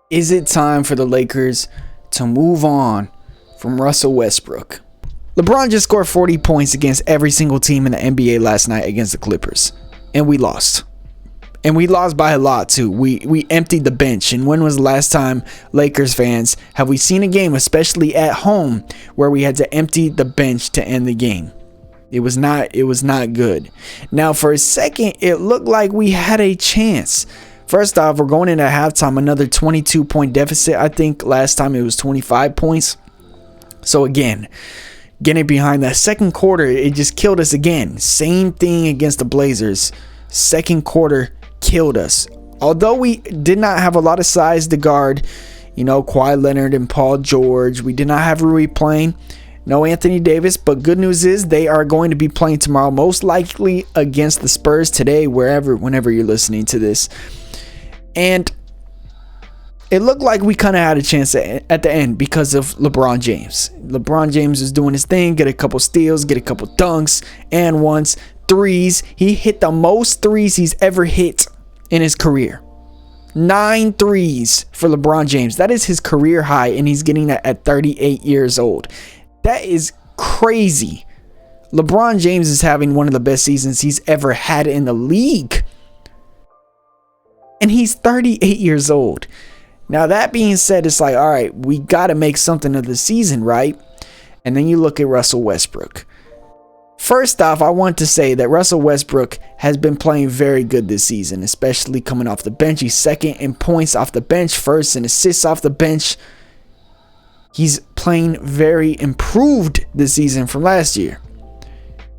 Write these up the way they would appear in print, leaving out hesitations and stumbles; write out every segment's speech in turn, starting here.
Is it time for the Lakers to move on from Russell Westbrook? LeBron just scored 40 points against every single team in the NBA last night against the Clippers, and we lost. And we lost by a lot too. We emptied the bench. And when was the last time, Lakers fans, have we seen a game, especially at home, where we had to empty the bench to end the game? It was not good. Now, for a second, it looked like we had a chance. First off, we're going into halftime, another 22-point deficit. I think last time it was 25 points. So again, getting behind that second quarter, it just killed us again. Same thing against the Blazers. Second quarter killed us. Although we did not have a lot of size to guard, Kawhi Leonard and Paul George. We did not have Rui playing. No Anthony Davis, but good news is they are going to be playing tomorrow, most likely against the Spurs today, whenever you're listening to this. And it looked like we kind of had a chance at the end because of LeBron James. LeBron James is doing his thing, get a couple steals, get a couple dunks, and once threes. He hit the most threes he's ever hit in his career. 9 threes for LeBron James. That is his career high, and he's getting that at 38 years old. That is crazy. LeBron James is having one of the best seasons he's ever had in the league. And he's 38 years old. Now, that being said, it's like, all right, we got to make something of the season, right? And then you look at Russell Westbrook. First off, I want to say that Russell Westbrook has been playing very good this season, especially coming off the bench. He's second in points off the bench, first in assists off the bench. He's playing very improved this season from last year.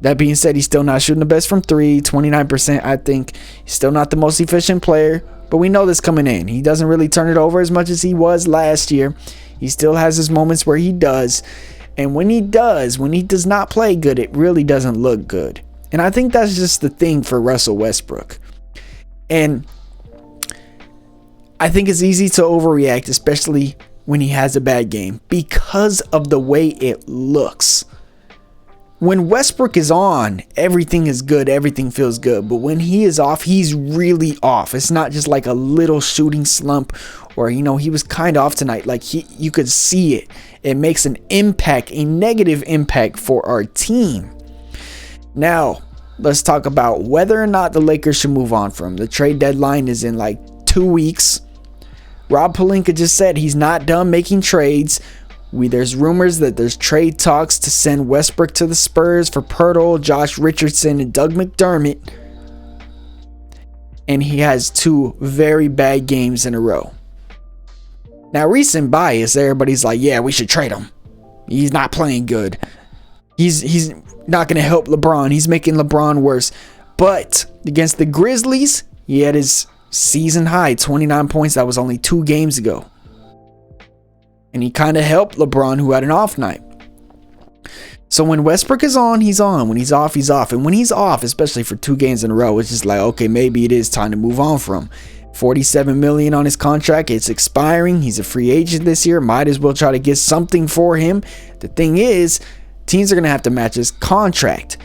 That being said, he's still not shooting the best from 3, 29%. I think he's still not the most efficient player, but we know this coming in. He doesn't really turn it over as much as he was last year. He still has his moments where he does. And when he does not play good, it really doesn't look good. And I think that's just the thing for Russell Westbrook. And I think it's easy to overreact, especially when he has a bad game, because of the way it looks. When Westbrook is on, everything is good, everything feels good. But when he is off, he's really off. It's not just like a little shooting slump or, he was kind of off tonight. Like you could see it. It makes an impact, a negative impact for our team. Now, let's talk about whether or not the Lakers should move on from him. The trade deadline is in like 2 weeks. Rob Pelinka just said he's not done making trades. There's rumors that there's trade talks to send Westbrook to the Spurs for Pirtle, Josh Richardson, and Doug McDermott. And he has 2 very bad games in a row. Now, recent bias, everybody's like, yeah, we should trade him. He's not playing good. He's not going to help LeBron. He's making LeBron worse. But against the Grizzlies, he had his season high, 29 points. That was only 2 games ago. And he kind of helped LeBron, who had an off night. So when Westbrook is on, he's on. When he's off, he's off. And when he's off, especially for 2 games in a row, it's just like, okay, maybe it is time to move on from him. $47 million on his contract. It's expiring. He's a free agent this year. Might as well try to get something for him. The thing is, teams are going to have to match his contract.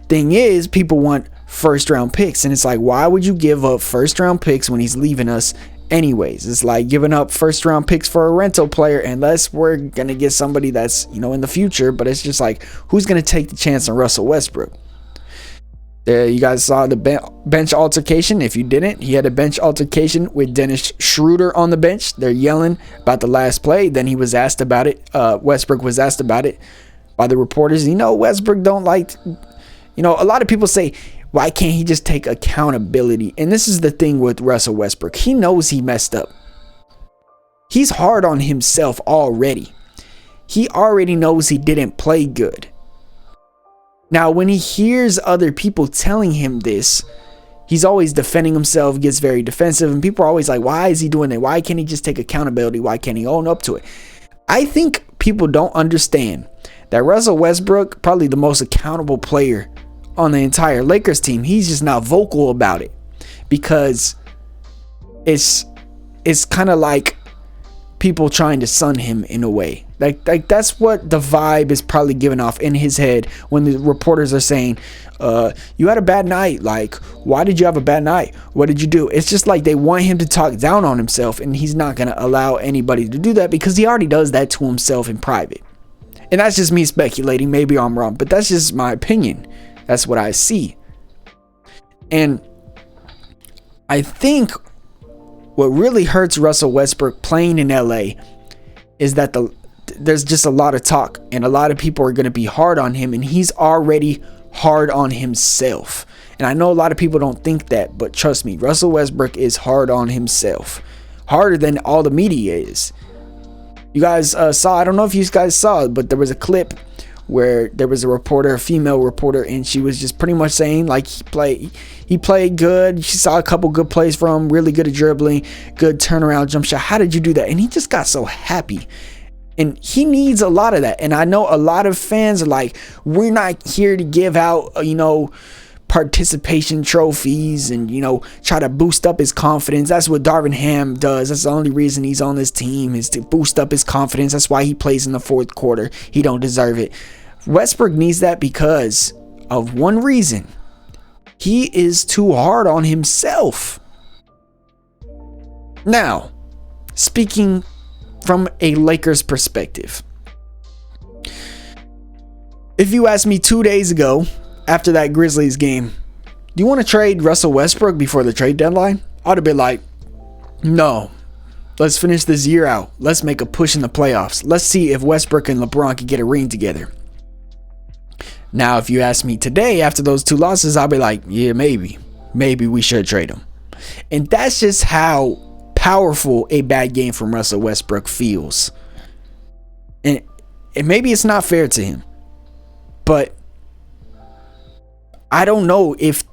Thing is, people want first round picks. And it's like, why would you give up first round picks when he's leaving us anyways? It's like giving up first round picks for a rental player, unless we're going to get somebody that's, in the future. But it's just like, who's going to take the chance on Russell Westbrook? There, you guys saw the bench altercation. If you didn't, he had a bench altercation with Dennis Schroeder on the bench. They're yelling about the last play. Then he was asked about it. Westbrook was asked about it by the reporters. Westbrook don't like, a lot of people say, why can't he just take accountability? And this is the thing with Russell Westbrook. He knows he messed up. He's hard on himself already. He already knows he didn't play good. Now, when he hears other people telling him this, he's always defending himself, gets very defensive, and people are always like, why is he doing that? Why can't he just take accountability? Why can't he own up to it? I think people don't understand that Russell Westbrook, probably the most accountable player on the entire Lakers team. He's just not vocal about it because it's kind of like people trying to sun him in a way. Like that's what the vibe is probably giving off in his head when the reporters are saying, you had a bad night. Like, why did you have a bad night? What did you do? It's just like they want him to talk down on himself, and he's not going to allow anybody to do that because he already does that to himself in private. And that's just me speculating. Maybe I'm wrong, but that's just my opinion. That's what I see. And I think what really hurts Russell Westbrook playing in LA is that there's just a lot of talk, and a lot of people are going to be hard on him, and he's already hard on himself. And I know a lot of people don't think that, but trust me, Russell Westbrook is hard on himself, harder than all the media is. You guys saw, I don't know if you guys saw it, but there was a clip where there was a reporter, a female reporter, and she was just pretty much saying like he played good. She saw a couple good plays from him, really good at dribbling, good turnaround jump shot. How did you do that? And he just got so happy. And he needs a lot of that. And I know a lot of fans are like, we're not here to give out, participation trophies and, try to boost up his confidence. That's what Darvin Ham does. That's the only reason he's on this team, is to boost up his confidence. That's why he plays in the fourth quarter. He don't deserve it. Westbrook needs that because of one reason. He is too hard on himself. Now, speaking from a Lakers perspective, if you asked me 2 days ago after that Grizzlies game, do you want to trade Russell Westbrook before the trade deadline? I'd have been like, no, let's finish this year out. Let's make a push in the playoffs. Let's see if Westbrook and LeBron can get a ring together. Now, if you ask me today after those two losses, I'll be like, yeah, maybe we should trade him. And that's just how powerful a bad game from Russell Westbrook feels. And maybe it's not fair to him, but I don't know if,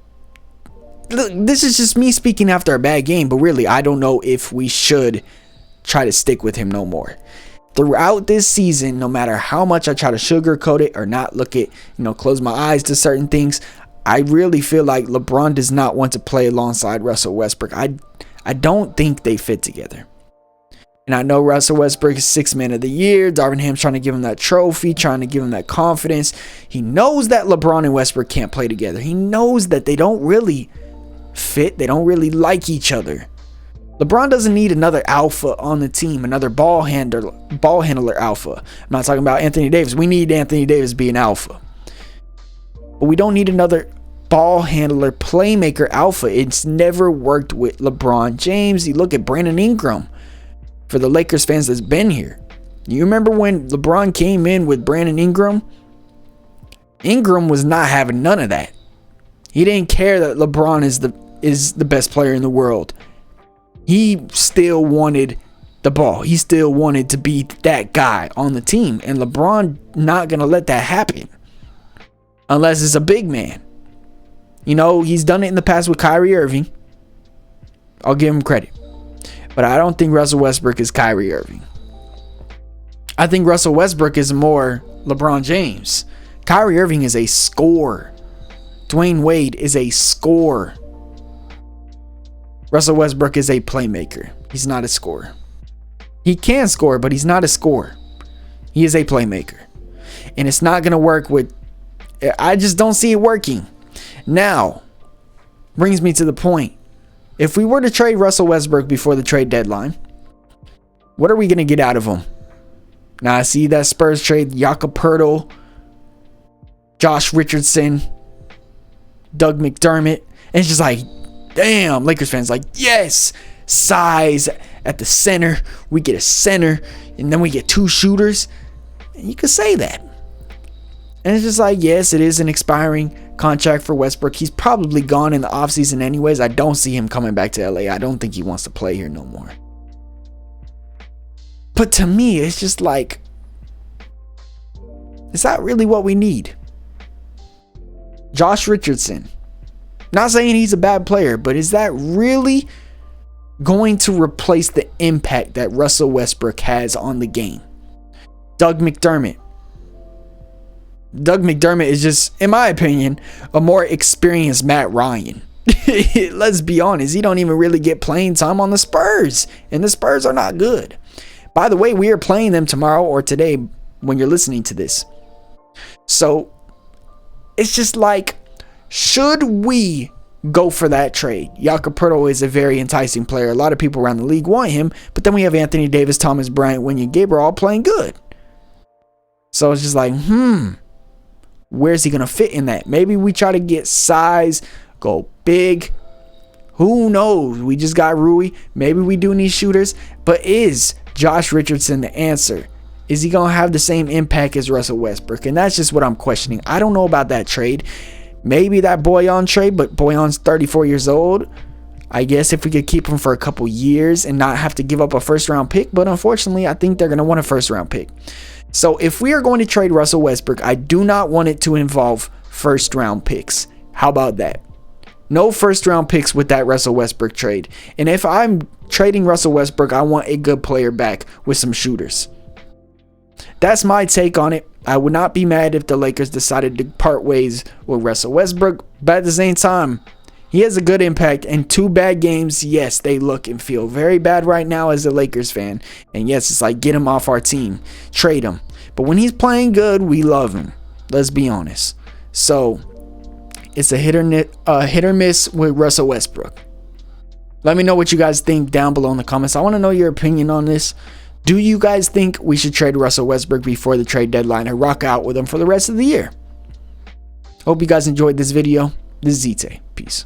look, this is just me speaking after a bad game, but really I don't know if we should try to stick with him no more. Throughout this season, no matter how much I try to sugarcoat it or not look at, close my eyes to certain things, I really feel like LeBron does not want to play alongside Russell Westbrook. I don't think they fit together. And I know Russell Westbrook is sixth man of the year. Darvin Ham's trying to give him that trophy, trying to give him that confidence. He knows that LeBron and Westbrook can't play together. He knows that they don't really fit. They don't really like each other. LeBron doesn't need another alpha on the team, another ball handler alpha. I'm not talking about Anthony Davis. We need Anthony Davis to be an alpha. But we don't need another ball handler, playmaker alpha. It's never worked with LeBron James. You look at Brandon Ingram. For the Lakers fans that's been here, you remember when LeBron came in with Brandon Ingram? Ingram was not having none of that. He didn't care that LeBron is the best player in the world. He still wanted the ball. He still wanted to be that guy on the team. And LeBron not going to let that happen unless it's a big man. He's done it in the past with Kyrie Irving. I'll give him credit. But I don't think Russell Westbrook is Kyrie Irving. I think Russell Westbrook is more LeBron James. Kyrie Irving is a scorer. Dwayne Wade is a scorer. Russell Westbrook is a playmaker. He's not a scorer. He can score, but he's not a scorer. He is a playmaker. And it's not going to work with... I just don't see it working. Now, brings me to the point. If we were to trade Russell Westbrook before the trade deadline, what are we going to get out of him? Now, I see that Spurs trade Jakob Poeltl, Josh Richardson, Doug McDermott. And it's just like, damn, Lakers fans like, yes, size at the center. We get a center, and then we get two shooters. And you could say that. And it's just like, yes, it is an expiring contract for Westbrook. He's probably gone in the offseason anyways. I don't see him coming back to LA. I don't think he wants to play here no more. But to me, it's just like, is that really what we need? Josh Richardson. Not saying he's a bad player, but is that really going to replace the impact that Russell Westbrook has on the game? Doug McDermott. Doug McDermott is just, in my opinion, a more experienced Matt Ryan. Let's be honest. He don't even really get playing time on the Spurs. And the Spurs are not good. By the way, we are playing them tomorrow or today when you're listening to this. So it's just like, should we go for that trade? Jakob Poeltl is a very enticing player. A lot of people around the league want him, but then we have Anthony Davis, Thomas Bryant, Wenyen Gabriel all playing good. So it's just like, where's he going to fit in that? Maybe we try to get size, go big. Who knows? We just got Rui. Maybe we do need shooters. But is Josh Richardson the answer? Is he going to have the same impact as Russell Westbrook? And that's just what I'm questioning. I don't know about that trade. Maybe that Boyan trade, but Boyan's 34 years old. I guess if we could keep him for a couple years and not have to give up a first round pick. But unfortunately, I think they're going to want a first round pick. So if we are going to trade Russell Westbrook, I do not want it to involve first round picks. How about that? No first round picks with that Russell Westbrook trade. And if I'm trading Russell Westbrook, I want a good player back with some shooters. That's my take on it. I would not be mad if the Lakers decided to part ways with Russell Westbrook. But at the same time, he has a good impact. And 2 bad games, yes, they look and feel very bad right now as a Lakers fan. And yes, it's like, get him off our team. Trade him. But when he's playing good, we love him. Let's be honest. So it's a hit or miss with Russell Westbrook. Let me know what you guys think down below in the comments. I want to know your opinion on this. Do you guys think we should trade Russell Westbrook before the trade deadline and rock out with him for the rest of the year? Hope you guys enjoyed this video. This is ZTAY. Peace.